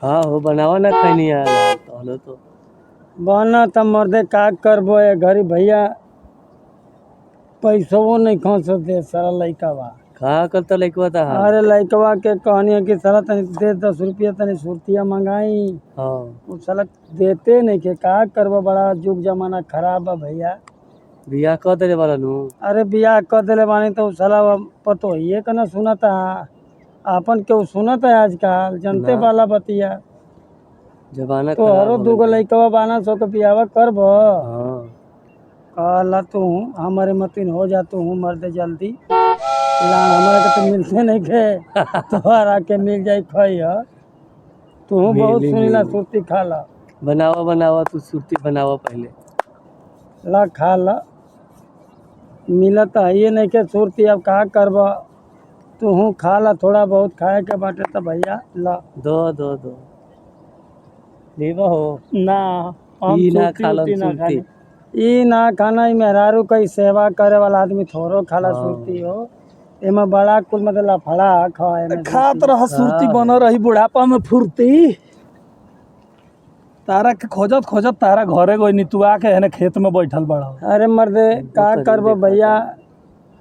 हाँ हो बनावा ना खैनी आला कहलो तो बना त मर्दे का करबो ए घरी भैया पैसो नहीं खोस दे सारा लइका बा। कहाँ करता लइकवा था हाल। अरे लइकवा के कहनी है कि साला तनी दे 10 रुपया तनी सुरतिया मंगाई हाँ वो साला देते नहीं के का करबो बड़ा जुग जमाना खराब बा भैया। बियाह कर देले वाला नु। अरे बियाह कर दिले बानी तो साला पतो ये कना सुनता आपन केहू सुनता है आजकल जनते ना। वाला बतिया जमाना तो खराब हरो हो दूगो गइल। लइकवा बाना सो के बियाह करबो हाँ कहला तू हमारे मतीन हो जा तू मर्दे जल्दी लान हमारा के तो मिलते नहीं के तोहरा के मिल जाई खइया तू बहुत मिली सुनीला मिली सुरती खा ला बनावा बनावा तू सुरती बनावा पहले। ला खा ला मिलत है ये नहीं के सुरती अब का करबा तू खा ला थोड़ा बहुत खाए के बाटे तो भैया ला दो लेवा हो ना हम ई ना सुरती खालन उरती ना सुरती। खाली ई ना खाना ई मेहरारू कई सेवा करे वाला आदमी थोड़ो खाला हाँ। सुरती हो एमा बड़ा कुल मतलब लफड़ा खाए में खात रह सुरती हाँ। बन रही बुढ़ापा में फुर्ती तारा के खोजत खोजत तारा घरे गई नी तू आके है खेत में बैठल बड़ा अरे मर्दे का करी करबो देखा भैया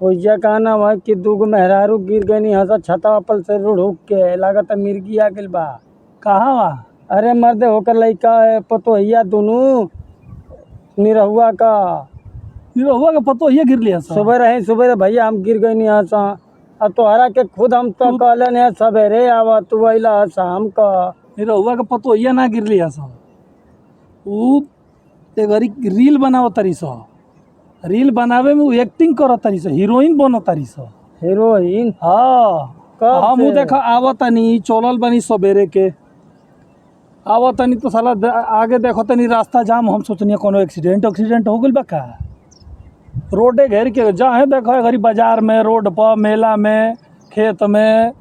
होइजा कहना हुआ कि दूगो मेहरारू गिर गई नी हंसा छता पल से रुढ़ के लागत मिर्गी आ गेल बा। कहाँ बा अरे मर्दे होकर लइका पतोहिया दुनू निरहुआ का निरहुआ के पतो ये गिर लिया सब सुबह भैया हम गिर गई नी हंसा अब तोहरा के खुद हम तो कहले ने सवेरे आवा तू अइला शाम का निरहुआ के पतो ये ना गिर लिया सब ऊ एगरी रील बनावत तारी सो रील बनावे में ऊ एक्टिंग करत तारी सो हीरोइन बनत तारी सो हीरोइन हाँ कब हम से? देखा आवतनी चलल बनी सवेरे के आवतनी तो साला आगे देखो तनी रास्ता जाम हम सोचनी कोनो एक्सीडेंट हो गइल बा का रोडे घेर के जहाँ देखो घरी बाजार में रोड पर मेला में खेत में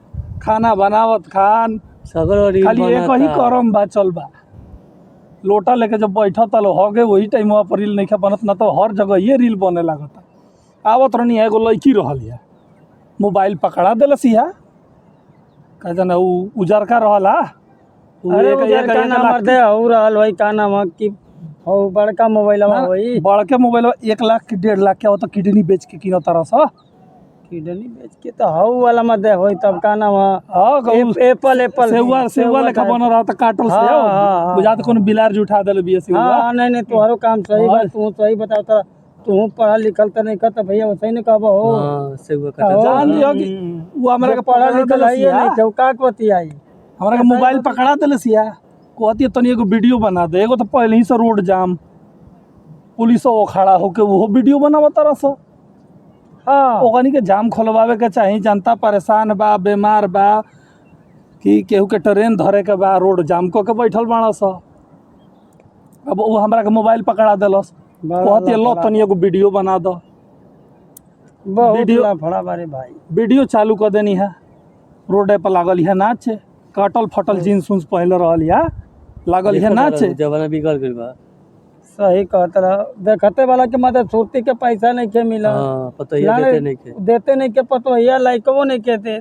खाना बनावत खान सगर रील खाली एक ही करम बा चल बा लोटा लेके जब बैठा तलो हो गए वही टाइम पर रील नहीं बनत ना तो हर जगह ये रील बने लागता आवत रहनी एगो लड़की रहल है मोबाइल पकड़ा दिलस या कह जाना उ उजरका रहला अरे उधर का नाम मर्दे हो रहल भाई का नाम है कि हो बड़का मोबाइलवा होई बड़के मोबाइल 1 लाख की 1.5 लाख के होता किडनी बेच के किनो तरह सा किडनी बेच के तो हाउ वाला मध्य होई तब का नाम है हाँ एप्पल सेवा लेखा बन रहा था काटल हाँ, हाँ, से बुझात कोनो बिलार जी उठा दिल बिया सेवा हाँ नहीं तुम्हारो काम सही बा तू सही बताओ तो तू पढ़ा लिखल तो नहीं करता भैया वैसे नहीं कहबो हो हाँ सेवा का का हो? जान लियो कि वो हमरा के पढ़ा पकड़ा लिखल है दिलस या नहीं क्यों का कोती आई हमरा के मोबाइल पकड़ा दिलस या कहती तनी एगो वीडियो बना दे एगो तो पहले ही से रोड जाम पुलिस वो खड़ा होके वो वीडियो बनावा तरह से हाँ ओकनी के जाम खोलवावे के चाही जनता परेशान बा बीमार बा कि केहू के ट्रेन धरे के बा रोड जाम को के बैठल बाड़ा स अब वो हमरा के मोबाइल पकड़ा दिलस कहती लो तनी एगो वीडियो बना दो बहुत वीडियो- लफड़ा बारे भाई वीडियो चालू कर देनी है रोडे पर लागल है नाचे कटल फटल जीन्स उन्स पहले रहल है लागल है नाचे जमाना बिगड़ गइल बा। सही कहत रह देखते वाला के मदद सुरती के पैसा नहीं के मिला हाँ पता ही देते नहीं के। देते नहीं के पतो या लइकवो नहीं के दे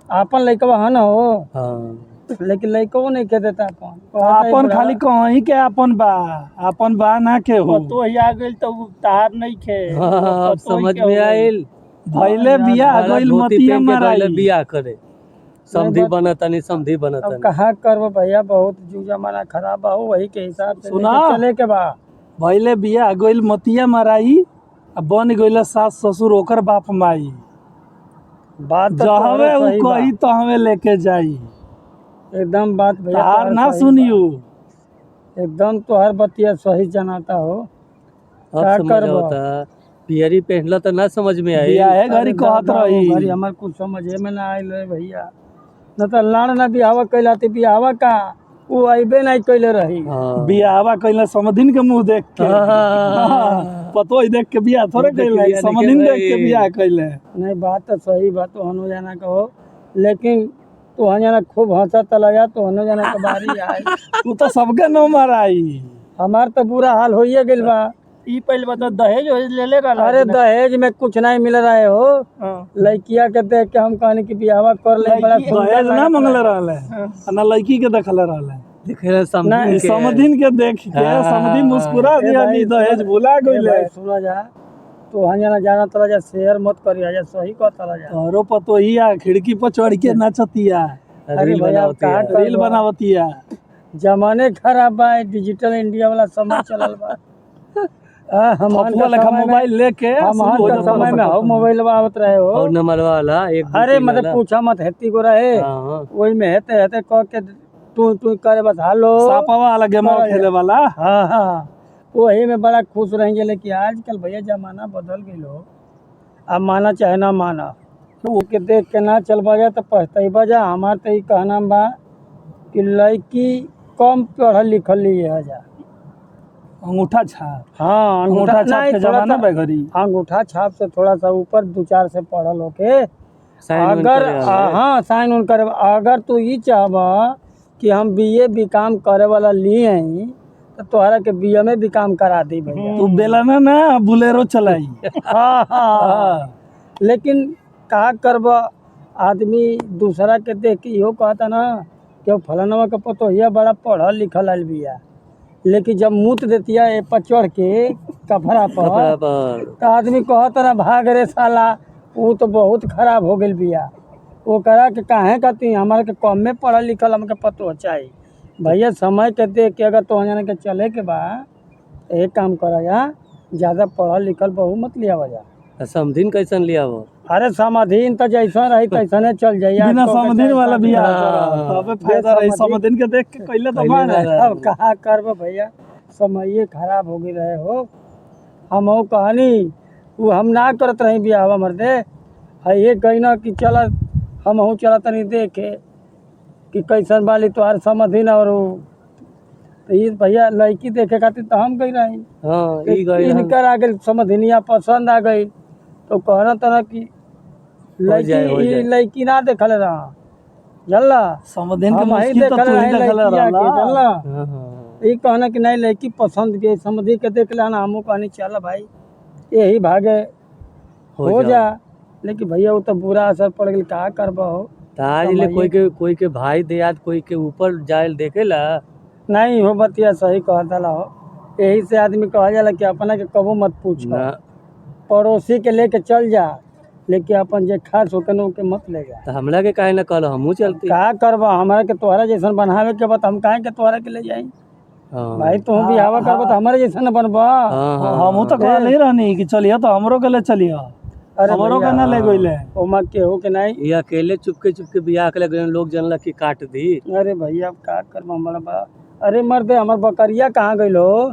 आपन लइकवा है ना हो हाँ लेकिन लइकवो नहीं के देता अपन अपन खाली कहीं के अपन बा ना के हो तो आ गइल तो तार नहीं खे हाँ, अब समझ में आइल भइले बिया बड़ा गइल धोती मतिया पहन के माराई पहले बियाह करे समधी बनतनी समधी अब बनतनी। कहाँ करबो भैया बहुत जुग जमाना खराब बा हो वही के हिसाब से सुना। लेके चले के बा भइले बिया गइल मतिया माराई आ बन गइल सास ससुर ओकर बाप माई बात तो जहवे तोहरे उ सही बा। कही तहवे लेके जाई एकदम बात भैया तार तोहरे ना सही सुनियो बा। एकदम तो हर बतिया सही जनाता हो अब क्या समझ करबो? होता पियरी पहनला तो ना समझ में आई। बिया है घरी अरे कहत दादा, रही वो घरी हमार कुछ समझे में ना आइल रे भैया न तो लाड़ ना बिहावा कैलाती बिहावा का वो अबे नहीं कैले रही हाँ बियाहवा कइला समधिन के मुंह देख के हाँ। पतो ही देख के बियाह थोड़े देख के कइला बियाह नहीं समधिन के देख के भाई। बियाह कइले नहीं बात तो सही बात तो हनु जाना कहो लेकिन तू जाना खूब हंसा तला जा तो हनु जाना के बारी आए तू तो सबके न माराई हमार तो बुरा हाल होइए गेल बा ई पहले बता दहेज वहेज ले रहा अरे दहेज में कुछ नहीं मिल रहा है हो। लड़किया के देख के हम कहनी कि बियाह कर ले, बड़ा दहेज ना मंगल रहा है ना लड़की के देखल रहा है। देखे समझ समधिन के देख के समधिन मुस्कुरा दिया, नहीं दहेज भुला गइले। सुना जा तो हंजना जाना तला जा, शेयर मत करी जा, सही कहता जा। तोरो पतोहिया खिड़की पर चढ़ के नाचतिया, अरे भैया कहाँ रील बनावतिया। जमाने खराब बा, डिजिटल इंडिया वाला समय चलल बा। हमारे मोबाइल लेके हमारे समय में हो मोबाइल आवत रहे हो और नंबर वाला एक अरे मतलब पूछा मत हेती को रहे वही में हेते हेते कह के टू टू करे बस हालो सापा वाला गेम खेले वाला। हाँ हाँ वही में बड़ा खुश रहेंगे। लेकिन आजकल भैया जमाना बदल गई लो, अब माना चाहे ना माना तो के देख के ना चल बजा तो पछताई जा। हमार तो ये कहना बा कि लड़की कम पढ़ल लिखल लिए जा अंगूठा छाप। हाँ अंगूठा छाप के जमाना बेघरी। अंगूठा छाप से थोड़ा सा ऊपर 2-4 से पढ़ल होके अगर हाँ साइन उन करे। अगर तू ये चाहबा कि हम बीए बीकॉम करे वाला लिए हैं तो तोहरा के बीए में बीकॉम करा दी भैया। तू बेलाना ना बुलेरो चलाई। हाँ हाँ लेकिन का करबा, आदमी दूसरा के देख के इहो कहता ना कि फलानवा के पतोहिया बड़ा पढ़ल लिखल आइल बिया, लेकिन जब मूत देतिया ए पर चढ़ के कपड़ा पर तो आदमी कहता ना भाग रे साला, वो तो बहुत खराब हो गई बिया। वो करा के काहे कहती हमारे के कम में पढ़ल लिखल हमके पतो चाहिए। भैया समय के देख के अगर तो जाने के चले के बा एक काम करा जा, ज़्यादा पढ़ल लिखल बहू मत लिया जा। समधिन कैसन लिया वो? अरे समाधीन तो जैसा रही तैसने चल जाइए। बिना समधिन वाला बियाह तबे फायदा रही। समधिन के देख के कइले तो बाण है। अब कहाँ करबो भैया, समय खराब हो गई रहे हो। हम हो कहानी वो हम ना करत रही बियाह मर्दे, ये कही ना कि चल हम हूँ चला तनी देखे कि कैसन बाली तोहार समधिन। और तो ये भैया लड़की देखे खातिर तो हम गई रही। इनकर आ गई समधिनिया पसंद आ गई तो कहना था कि लड़की ना देखल रहा जल्ला समधिन के वही मुश्किल तो तू ही देखल रहला। ये कहना कि नहीं लड़की पसंद के समझी के देख लेना। हमू कहनी चल भाई यही भागे हो जा। लेकिन भैया वो तो बुरा असर पड़ गई, का करबा हो। आज ले कोई के भाई देहात कोई के ऊपर जायल देखेला नहीं हो। बतिया सही कहता हो, यही से आदमी कहा जाला कि अपना के कबो मत पूछ, पड़ोसी के लेके चल जा, लेकिन अपन जे खास होके के मत ले जा। तो हमरा के काहे ना कहलो, हमहू चलती। का करबा, हमारे के तोहरा जैसन बनावे के बता, हम काहे के तोहरा के ले जाई भाई। तुम भी हवा करबो तो हमारे जैसा न बनबा। हमहू तो कह नहीं रहनी कि चलिए तो हमरो के ले चलिए। हमरो के ना ले गइले ओमा केहू के नहीं। ये अकेले चुपके बियाह के लगे लोग जनला की काट दी। अरे भैया अब का करबा हमारा बा। अरे मर्दे हमर बकरिया कहाँ गइल हो?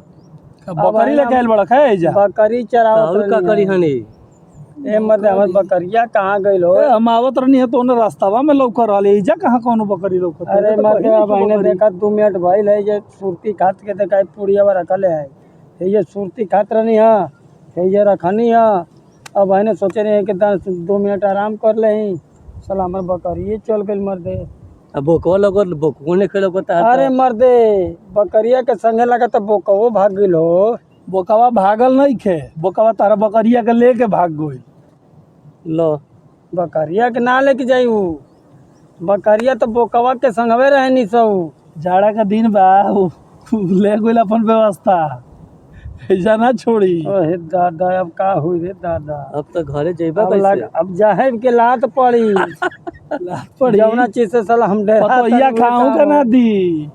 बकरी लेके आइल बड़ा खाए जा। बकरी चरावत का करी हनी। ए मर्दे हमर बकरिया कहाँ गइल हो? हम आवत रहनी है तो उन रास्तावा में लौक रहले इजा कहाँ कोनो बकरी लौकत। अरे मर्दे अब मैंने देखा 2 मिनट भइल है जे सुरती खात के देखा पुड़िया रखले है। ये सुरती खात रहनी है, ये रखनी है। अब मैंने सोचे नहीं कि 2 मिनट आराम कर ले ही, साला हमर बकरिए चल गइल मर्दे। अब बोकवा लोग बोकवा ने खेलो बता। अरे मर्दे बकरिया के संगे लगा तो बोकवो भाग गइल हो। बोकवा भागल नहीं खे, बोकवा तारा बकरिया के लेके भाग गई। लो बकरिया के ना लेके जाई, बकरिया तो बोकवा के संगवे रहे नी सब। जाड़ा का दिन बा ले गइल अपन व्यवस्था ऐसा ना छोड़ी। ओहे दादा अब का हुई रे दादा। अब तो घरे जेबा कैसे? अब जाहे के लात पड़ी जवना चीज से साला हम डरा पतोहिया खाऊं का ना दी।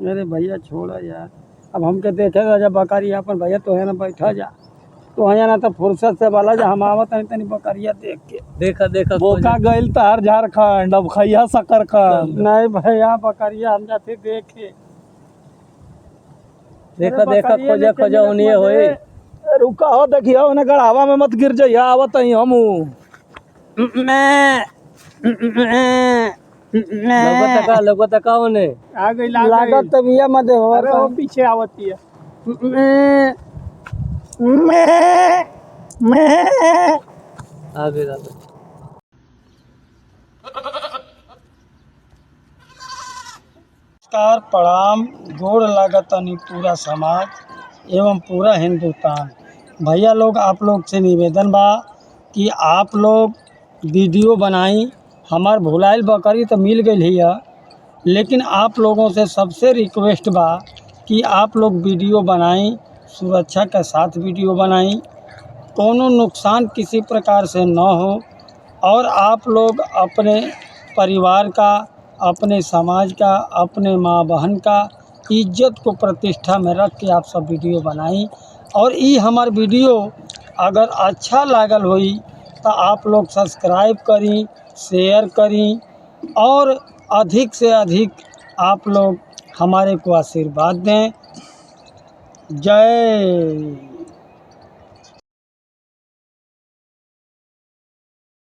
अरे भैया छोड़ा यार, अब हमके देखे राजा बकरी अपन भैया तो है ना बैठा जा तो है ना तो फुर्सत से वाला जा हम आवत तनी बकरिया देख के। देखा बोका गइल तार झारखंड, अब खैया सकरखंड। नहीं भैया बकरिया हम जाते देखे। देखा खोजा उन्हीं होई। रुका हो देखियो ओने गढ़ावा में मत गिर जाइए। आवत ही हमू लोगो तका ओने आ गई लागत तो भैया मत हो। अरे वो पीछे आवती है। आ गई। नमस्कार प्रणाम, गोड़ लागत तनी पूरा समाज। एवं पूरा हिंदुस्तान। भैया लोग आप लोग से निवेदन बा कि आप लोग वीडियो बनाई। हमार भुलाइल बकरी तो मिल गई है, लेकिन आप लोगों से सबसे रिक्वेस्ट बा कि आप लोग वीडियो बनाई, सुरक्षा के साथ वीडियो बनाई, कोनो नुकसान किसी प्रकार से न हो, और आप लोग अपने परिवार का, अपने समाज का, अपने माँ बहन का इज्जत को प्रतिष्ठा में रख के आप सब वीडियो बनाई। और ये हमार वीडियो अगर अच्छा लागल होई तो आप लोग सब्सक्राइब करी, शेयर करी, और अधिक से अधिक आप लोग हमारे को आशीर्वाद दें। जय